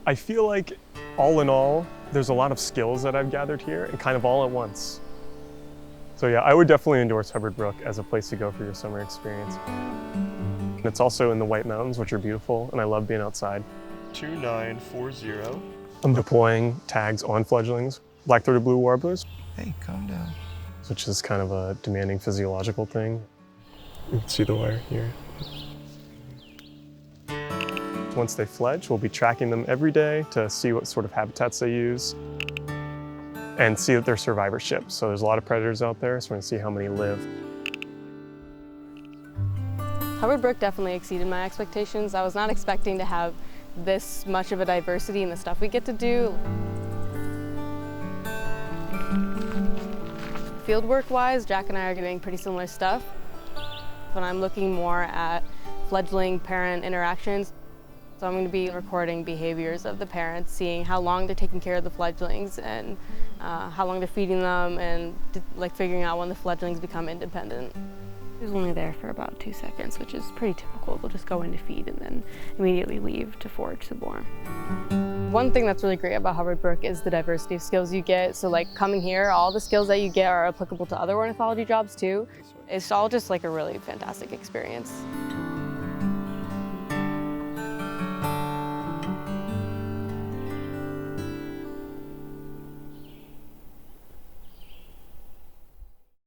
I feel like, all in all, there's a lot of skills that I've gathered here, and kind of all at once. So yeah, I would definitely endorse Hubbard Brook as a place to go for your summer experience. It's also in the White Mountains, which are beautiful, and I love being outside. 2940. I'm deploying tags on fledglings, black-throated blue warblers. Hey, calm down. Which is kind of a demanding physiological thing. You can see the wire here. Once they fledge, we'll be tracking them every day to see what sort of habitats they use and see that they're survivorship. So there's a lot of predators out there, so we're gonna see how many live. Hubbard Brook definitely exceeded my expectations. I was not expecting to have this much of a diversity in the stuff we get to do. Fieldwork-wise, Jack and I are doing pretty similar stuff. But I'm looking more at fledgling-parent interactions. So I'm going to be recording behaviors of the parents, seeing how long they're taking care of the fledglings and how long they're feeding them, and like figuring out when the fledglings become independent. He was only there for about 2 seconds, which is pretty typical. They'll just go in to feed and then immediately leave to forage some more. One thing that's really great about Hubbard Brook is the diversity of skills you get. So like coming here, all the skills that you get are applicable to other ornithology jobs too. It's all just like a really fantastic experience.